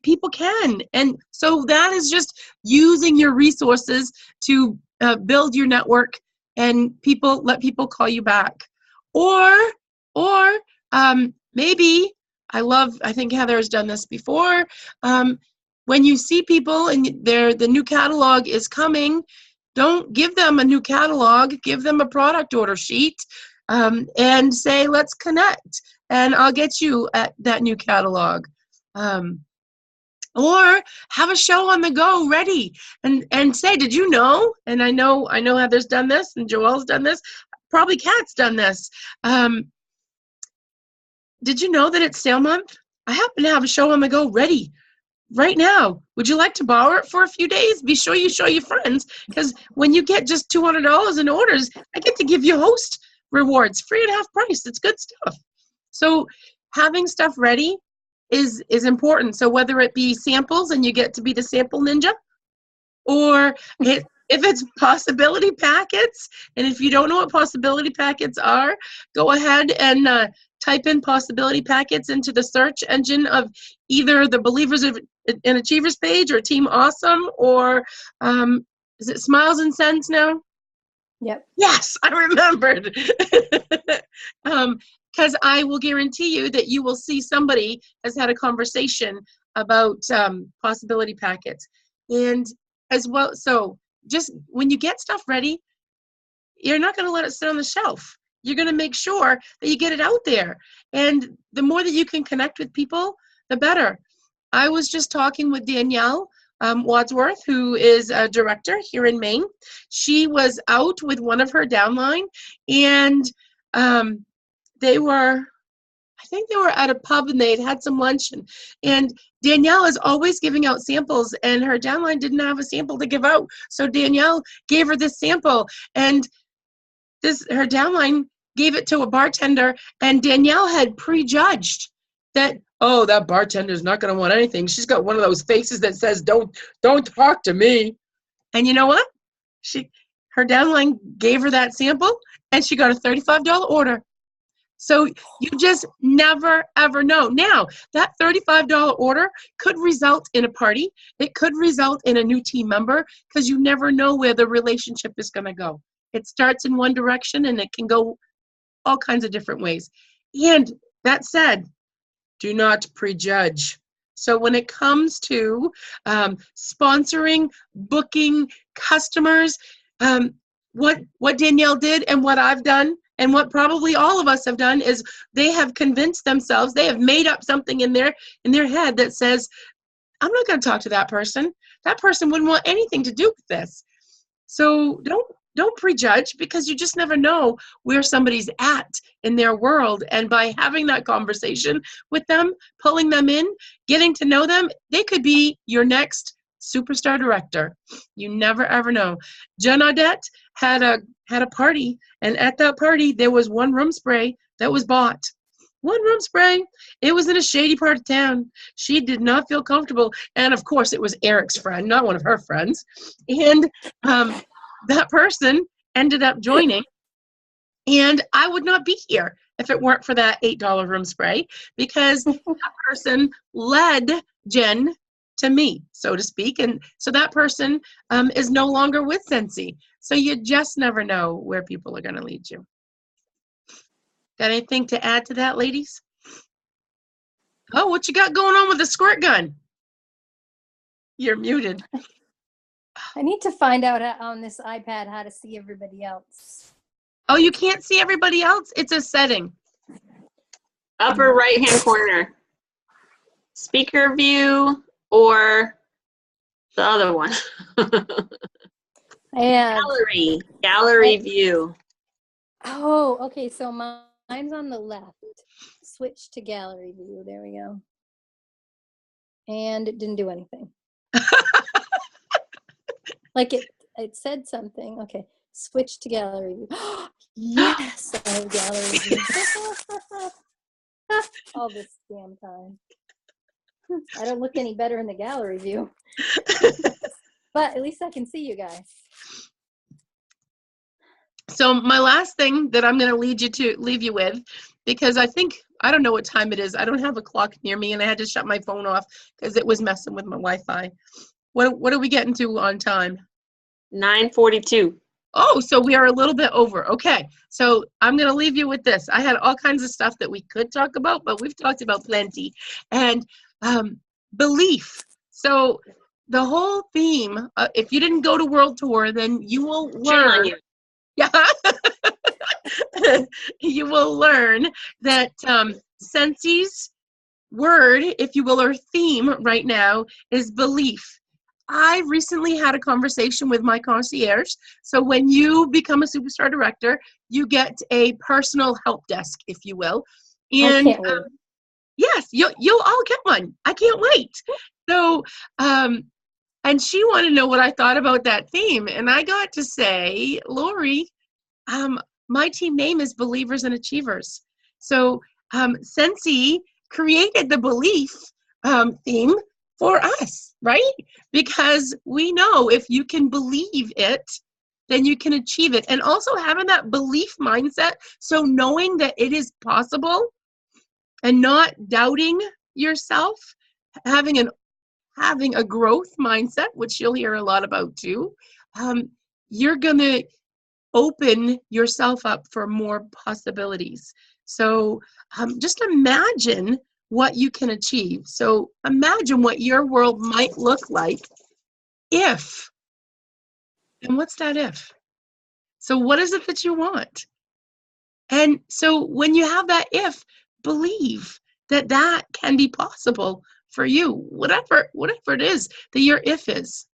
people can. And so that is just using your resources to build your network, and let people call you back. Or maybe, I think Heather has done this before, when you see people and the new catalog is coming, don't give them a new catalog, give them a product order sheet, and say, let's connect, and I'll get you at that new catalog. Or have a show on the go ready and say, did you know? And I know Heather's done this and Joelle's done this. Probably Kat's done this. Did you know that it's sale month? I happen to have a show on the go ready right now. Would you like to borrow it for a few days? Be sure you show your friends, because when you get just $200 in orders, I get to give you host rewards, free at half price. It's good stuff. So having stuff ready is important. So whether it be samples and you get to be the sample ninja, or if it's possibility packets, and if you don't know what possibility packets are, go ahead and type in possibility packets into the search engine of either the Believers and Achievers page or Team Awesome, or is it Smiles and Cents now? Yep. Yes, I remembered. Because I will guarantee you that you will see somebody has had a conversation about possibility packets. And as well, so just when you get stuff ready, you're not going to let it sit on the shelf. You're going to make sure that you get it out there. And the more that you can connect with people, the better. I was just talking with Danielle Wadsworth, who is a director here in Maine. She was out with one of her downline, and I think they were at a pub and they had some lunch, and Danielle is always giving out samples, and her downline didn't have a sample to give out. So Danielle gave her this sample, and her downline gave it to a bartender, and Danielle had prejudged that, oh, that bartender's not going to want anything. She's got one of those faces that says, don't talk to me. And you know what? Her downline gave her that sample, and she got a $35 order. So you just never, ever know. Now, that $35 order could result in a party. It could result in a new team member, because you never know where the relationship is going to go. It starts in one direction, and it can go all kinds of different ways. And that said, do not prejudge. So when it comes to sponsoring, booking customers, what Danielle did and what I've done, and what probably all of us have done, is they have convinced themselves, they have made up something in their head that says, I'm not going to talk to that person. That person wouldn't want anything to do with this. So don't prejudge, because you just never know where somebody's at in their world. And by having that conversation with them, pulling them in, getting to know them, they could be your next superstar director. You never, ever know. Jen Audette had a party, and at that party, there was one room spray that was bought. One room spray. It was in a shady part of town. She did not feel comfortable. And of course, it was Eric's friend, not one of her friends. And that person ended up joining. And I would not be here if it weren't for that $8 room spray, because that person led Jen to me, so to speak. And so that person is no longer with Scentsy. So you just never know where people are going to lead you. Got anything to add to that, ladies? Oh, what you got going on with the squirt gun? You're muted. I need to find out on this iPad how to see everybody else. Oh, you can't see everybody else? It's a setting. Upper right-hand corner. Speaker view or the other one. Gallery view. Oh, okay. So mine's on the left. Switch to gallery view. There we go. And it didn't do anything. Like it said something. Okay. Switch to gallery view. Yes, I have gallery view. All this damn time. I don't look any better in the gallery view. But at least I can see you guys. So my last thing that I'm going to leave you with, because I don't know what time it is. I don't have a clock near me, and I had to shut my phone off because it was messing with my Wi-Fi. What are we getting to on time? 9:42. Oh, so we are a little bit over. Okay, so I'm going to leave you with this. I had all kinds of stuff that we could talk about, but we've talked about plenty. And belief. So the whole theme, if you didn't go to World Tour, then you will Shame on learn. you. Yeah. You will learn that Scentsy's word, if you will, or theme right now is belief. I recently had a conversation with my concierge. So when you become a superstar director, you get a personal help desk, if you will. And I can't wait. yes, you'll all get one. I can't wait. So, and she wanted to know what I thought about that theme, and I got to say, Lori, my team name is Believers and Achievers. So, Scentsy created the belief theme for us, right? Because we know if you can believe it, then you can achieve it. And also having that belief mindset, so knowing that it is possible and not doubting yourself, having a growth mindset, which you'll hear a lot about too, you're going to open yourself up for more possibilities. So just imagine what you can achieve. So imagine what your world might look like if, and what's that if? So what is it that you want? And so when you have that if, believe that that can be possible for you, whatever it is that your if is.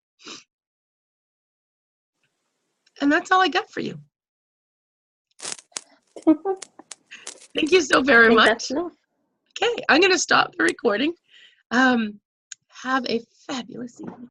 And that's all I got for you. Thank you so I very think much. that's enough. Okay, I'm going to stop the recording. Have a fabulous evening.